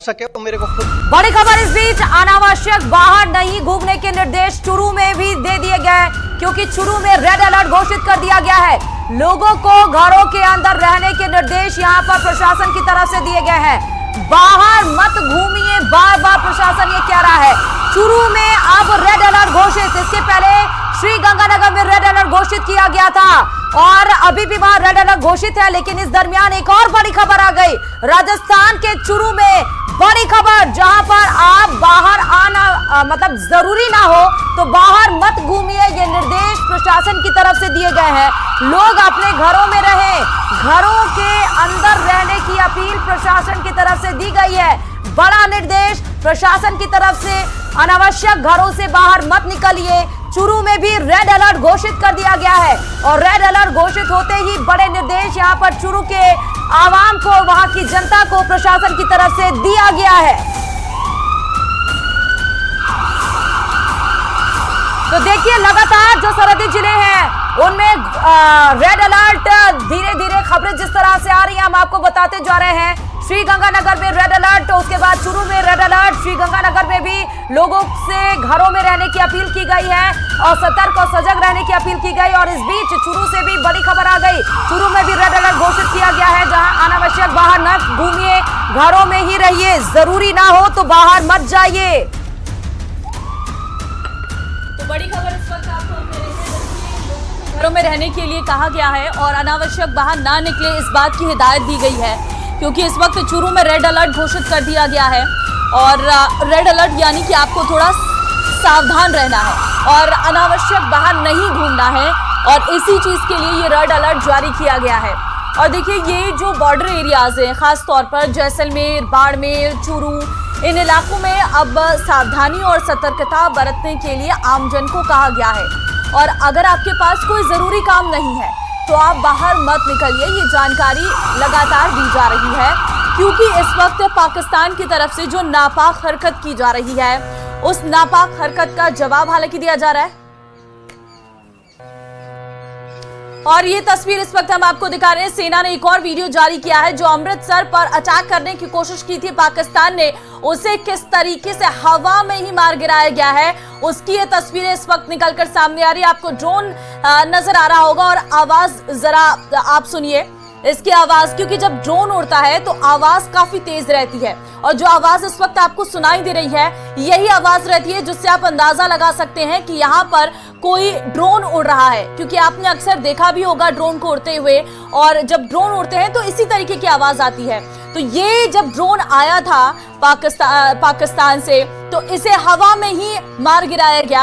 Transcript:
सके तो मेरे को खुद। बड़ी खबर इस बीच, अनावश्यक बाहर नहीं घूमने के निर्देश चुरू में भी दे दिए गए, क्योंकि चुरू में रेड अलर्ट घोषित कर दिया गया है। लोगों को घरों के अंदर रहने के निर्देश यहां पर प्रशासन की तरफ से दिए गए हैं। बाहर मत घूमिए, बार बार प्रशासन ये कह रहा है। चुरू में अब रेड अलर्ट घोषित, इसके पहले श्रीगंगानगर में रेड अलर्ट घोषित किया गया था और अभी भी वहां रेड अलर्ट घोषित है। लेकिन इस दरमियान एक और बड़ी खबर आ गई, राजस्थान के चुरू में बड़ी खबर, जहां पर आप बाहर आना मतलब जरूरी ना हो तो बाहर मत घूमिए, ये निर्देश प्रशासन की तरफ से दिए गए हैं। लोग अपने घरों में रहें, घरों के अंदर रहने की अपील प्रशासन की तरफ से दी गई है। बड़ा निर्देश प्रशासन की तरफ से, अनावश्यक घरों से बाहर मत निकलिए। चुरू में भी रेड अलर्ट घोषित कर दिया गया है और रेड अलर्ट घोषित होते ही बड़े निर्देश यहां पर चुरू के आवाम को, वहां की जनता को प्रशासन की तरफ से दिया गया है। तो देखिए, लगातार जो सरहदी जिले हैं उनमें रेड अलर्ट, धीरे धीरे खबरें जिस तरह से आ रही हैं हम आपको बताते जा रहे हैं। श्रीगंगानगर में रेड अलर्ट, उसके बाद चुरू में रेड अलर्ट। श्रीगंगानगर में भी लोगों से घरों में रहने की अपील की गई है और सतर्क और सजग रहने की अपील की गई। और इस बीच चुरू से भी बड़ी खबर आ गई, चुरू में भी रेड अलर्ट घोषित किया गया है, जहां अनावश्यक बाहर न घूमिए, घरों में ही रहिए, जरूरी ना हो तो बाहर मत जाइए। तो बड़ी खबर इस वक्त आपको घरों में रहने के लिए कहा गया है और अनावश्यक बाहर ना निकले, इस बात की हिदायत दी गई है, क्योंकि इस वक्त चुरू में रेड अलर्ट घोषित कर दिया गया है। और रेड अलर्ट यानी कि आपको थोड़ा सावधान रहना है और अनावश्यक बाहर नहीं घूमना है, और इसी चीज़ के लिए ये रेड अलर्ट जारी किया गया है। और देखिए, ये जो बॉर्डर एरियाज़ हैं, ख़ास तौर पर जैसलमेर, बाड़मेर, चुरू, इन इलाकों में अब सावधानी और सतर्कता बरतने के लिए आमजन को कहा गया है। और अगर आपके पास कोई ज़रूरी काम नहीं है तो आप बाहर मत निकलिए, ये जानकारी लगातार दी जा रही है, क्योंकि इस वक्त पाकिस्तान की तरफ से जो नापाक हरकत की जा रही है, उस नापाक हरकत का जवाब हालांकि दिया जा रहा है। और ये तस्वीर इस वक्त हम आपको दिखा रहे हैं, सेना ने एक और वीडियो जारी किया है, जो अमृतसर पर अटैक करने की कोशिश की थी पाकिस्तान ने, उसे किस तरीके से हवा में ही मार गिराया गया है, उसकी ये तस्वीरें इस वक्त निकलकर सामने आ रही है। आपको ड्रोन नजर आ रहा होगा और आवाज जरा आप सुनिए इसकी आवाज, क्योंकि जब ड्रोन उड़ता है तो आवाज काफी तेज रहती है, और जो आवाज इस वक्त आपको सुनाई दे रही है यही आवाज रहती है जिससे आप अंदाजा लगा सकते हैं कि यहाँ पर कोई ड्रोन उड़ रहा है, क्योंकि आपने अक्सर देखा भी होगा ड्रोन को उड़ते हुए, और जब ड्रोन उड़ते हैं तो इसी तरीके की आवाज आती है। तो ये जब ड्रोन आया था पाकिस्तान से, तो इसे हवा में ही मार गिराया गया।